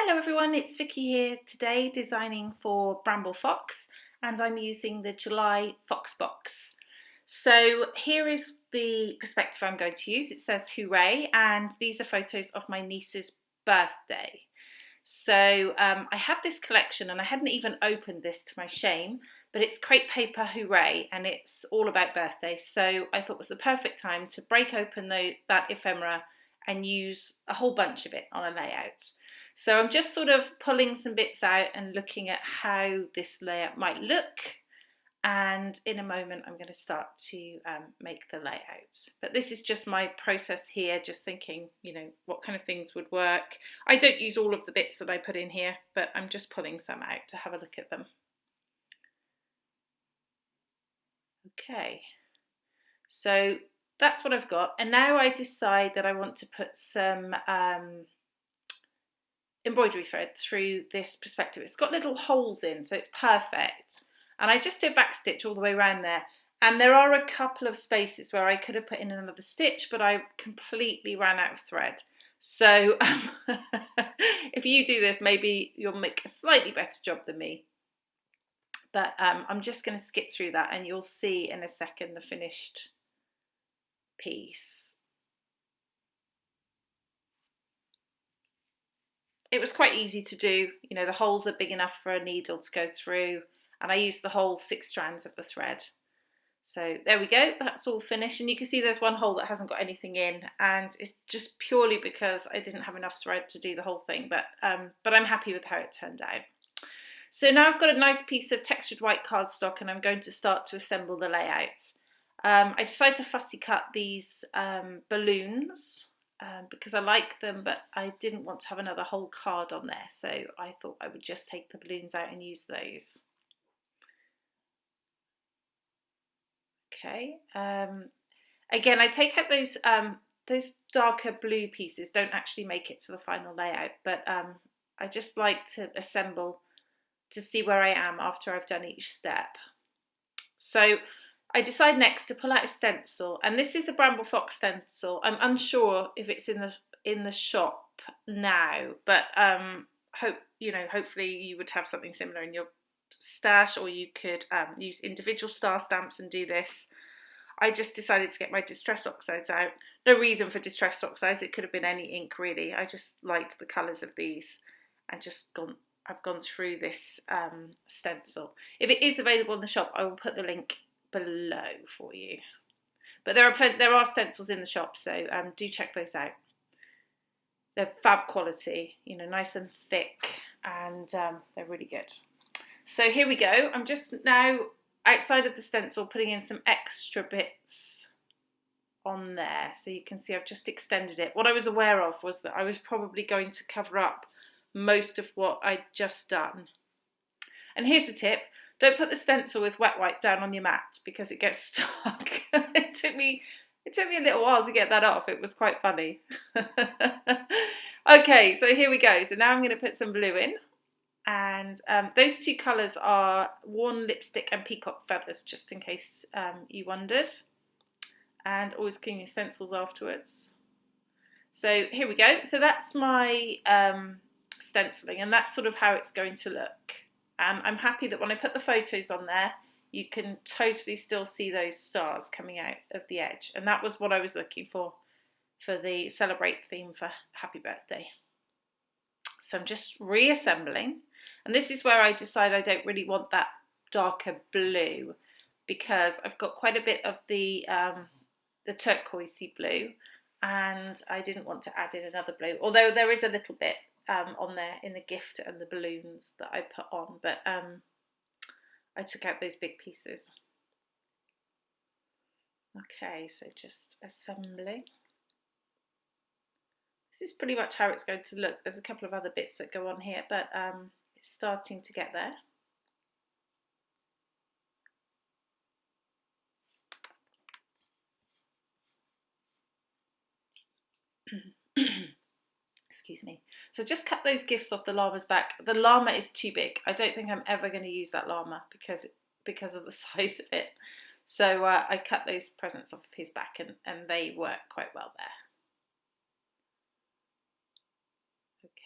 Hello everyone, it's Vicky here today designing for Bramble Fox, and I'm using the July Fox box. So here is the perspective I'm going to use. It says Hooray, and these are photos of my niece's birthday. So I have this collection and I hadn't even opened this, to my shame, but it's crepe paper Hooray and it's all about birthdays. So I thought it was the perfect time to break open that ephemera and use a whole bunch of it on a layout. So I'm just sort of pulling some bits out and looking at how this layout might look. And in a moment, I'm going to start to make the layout. But this is just my process here, just thinking, what kind of things would work. I don't use all of the bits that I put in here, but I'm just pulling some out to have a look at them. Okay, so that's what I've got. And now I decide that I want to put some embroidery thread through this perspective. It's got little holes in, so it's perfect. And I just do a back stitch all the way around there. And there are a couple of spaces where I could have put in another stitch, but I completely ran out of thread. So if you do this, maybe you'll make a slightly better job than me. But I'm just going to skip through that and you'll see in a second the finished piece. It was quite easy to do. The holes are big enough for a needle to go through, and I used the whole 6 strands of the thread. So there we go, that's all finished, and you can see there's one hole that hasn't got anything in, and it's just purely because I didn't have enough thread to do the whole thing, but I'm happy with how it turned out. So now I've got a nice piece of textured white cardstock and I'm going to start to assemble the layout. I decided to fussy cut these balloons because I like them, but I didn't want to have another whole card on there, so I thought I would just take the balloons out and use those. Okay, again, I take out those darker blue pieces, don't actually make it to the final layout, but I just like to assemble to see where I am after I've done each step. So I decide next to pull out a stencil, and this is a Bramble Fox stencil. I'm unsure if it's in the shop now, but hopefully you would have something similar in your stash, or you could use individual star stamps and do this. I just decided to get my Distress Oxides out. No reason for Distress Oxides, it could have been any ink really. I just liked the colours of these and I've gone through this stencil. If it is available in the shop, I will put the link below for you. But there are stencils in the shop, so do check those out. They're fab quality, nice and thick, and they're really good. So here we go. I'm just now outside of the stencil putting in some extra bits on there. So you can see I've just extended it. What I was aware of was that I was probably going to cover up most of what I'd just done. And here's a tip. Don't put the stencil with wet wipe down on your mat because it gets stuck. It took me a little while to get that off. It was quite funny. Okay, so here we go. So now I'm going to put some blue in. And those two colours are Worn Lipstick and Peacock Feathers, just in case you wondered. And always clean your stencils afterwards. So here we go. So that's my stenciling, and that's sort of how it's going to look. And I'm happy that when I put the photos on there, you can totally still see those stars coming out of the edge. And that was what I was looking for the Celebrate theme for Happy Birthday. So I'm just reassembling. And this is where I decide I don't really want that darker blue, because I've got quite a bit of the turquoisey blue, and I didn't want to add in another blue, although there is a little bit on there in the gift and the balloons that I put on, but I took out those big pieces. Okay, so just assembling. This is pretty much how it's going to look. There's a couple of other bits that go on here, but it's starting to get there. Excuse me. So just cut those gifts off the llama's back. The llama is too big. I don't think I'm ever going to use that llama because of the size of it. So I cut those presents off his back, and they work quite well there.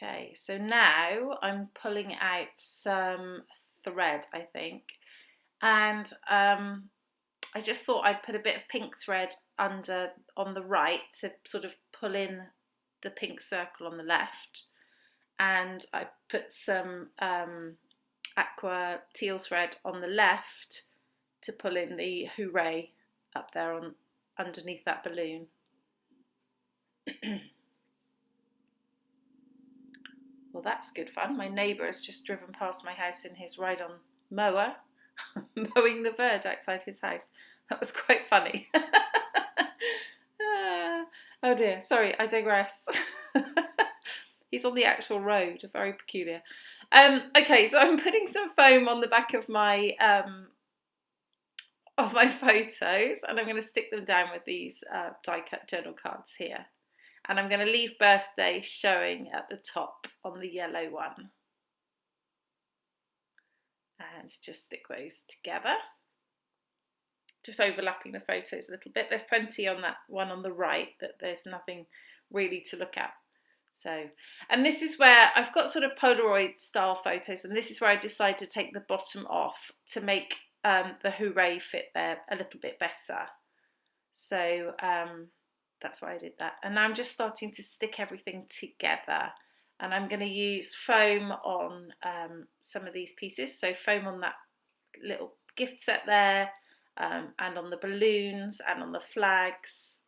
Okay, so now I'm pulling out some thread, I think, and I just thought I'd put a bit of pink thread under on the right to sort of pull in the pink circle on the left, and I put some aqua teal thread on the left to pull in the Hooray up there on underneath that balloon. Well, that's good fun. My neighbour has just driven past my house in his ride-on mower, mowing the veg outside his house. That was quite funny. Oh dear, sorry, I digress. He's on the actual road, very peculiar. Okay, so I'm putting some foam on the back of my photos, and I'm going to stick them down with these die-cut journal cards here. And I'm going to leave birthday showing at the top on the yellow one. And just stick those together. Just overlapping the photos a little bit. There's plenty on that one on the right that there's nothing really to look at. So, and this is where I've got sort of Polaroid style photos, and this is where I decided to take the bottom off to make the Hooray fit there a little bit better. So that's why I did that. And now I'm just starting to stick everything together. And I'm going to use foam on some of these pieces. So foam on that little gift set there, and on the balloons and on the flags.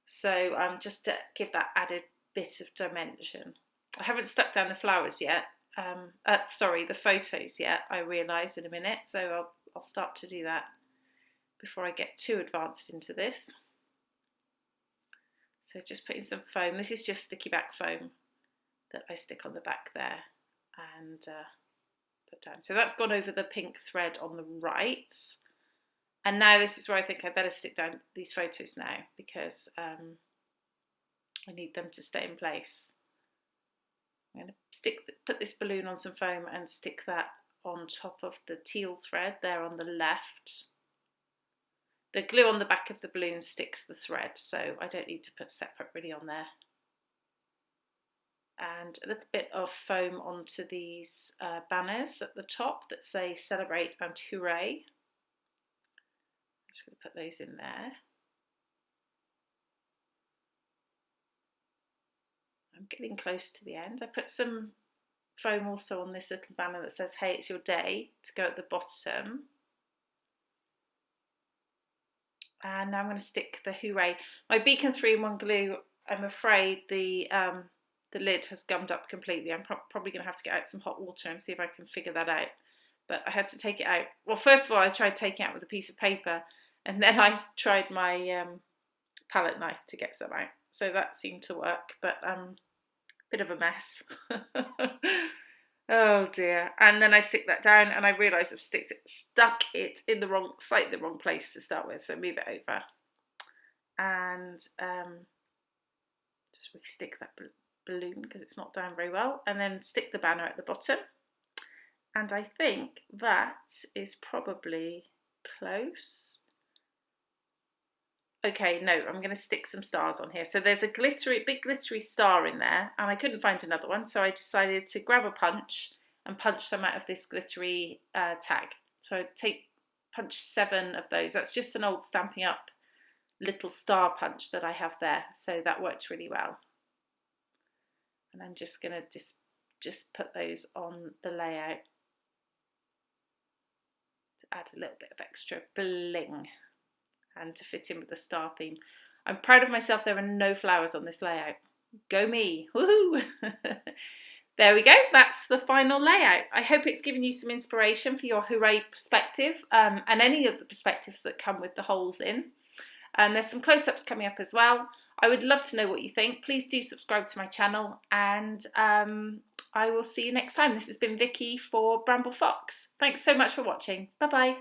So just to give that added bit of dimension. I haven't stuck down the flowers yet. Sorry, the photos yet, I realise in a minute. So I'll start to do that before I get too advanced into this. So just putting some foam. This is just sticky back foam that I stick on the back there and put down. So that's gone over the pink thread on the right. And now this is where I think I better stick down these photos now, because I need them to stay in place. I'm going to put this balloon on some foam and stick that on top of the teal thread there on the left. The glue on the back of the balloon sticks the thread, so I don't need to put separate really on there. And a little bit of foam onto these banners at the top that say Celebrate and Hooray. I'm just going to put those in there. I'm getting close to the end. I put some foam also on this little banner that says Hey, it's your day to go at the bottom. And now I'm going to stick the Hooray. My Beacon 3-in-1 glue, I'm afraid the lid has gummed up completely. I'm probably going to have to get out some hot water and see if I can figure that out. But I had to take it out. Well, first of all, I tried taking it out with a piece of paper, and then I tried my palette knife to get some out. So that seemed to work, but bit of a mess. Oh dear. And then I stick that down, and I realise I've stuck it in the slightly the wrong place to start with, so move it over. And just re-stick that balloon because it's not down very well, and then stick the banner at the bottom. And I think that is probably close. Okay, no, I'm going to stick some stars on here. So there's a big glittery star in there, and I couldn't find another one, so I decided to grab a punch and punch some out of this glittery tag. So I punch 7 of those. That's just an old Stampin' Up little star punch that I have there, so that worked really well. And I'm just going to just put those on the layout to add a little bit of extra bling and to fit in with the star theme. I'm proud of myself. There are no flowers on this layout. Go me. Woohoo! There we go. That's the final layout. I hope it's given you some inspiration for your Hooray perspective, and any of the perspectives that come with the holes in. There's some close-ups coming up as well. I would love to know what you think. Please do subscribe to my channel, and I will see you next time. This has been Vicky for Bramble Fox. Thanks so much for watching. Bye-bye.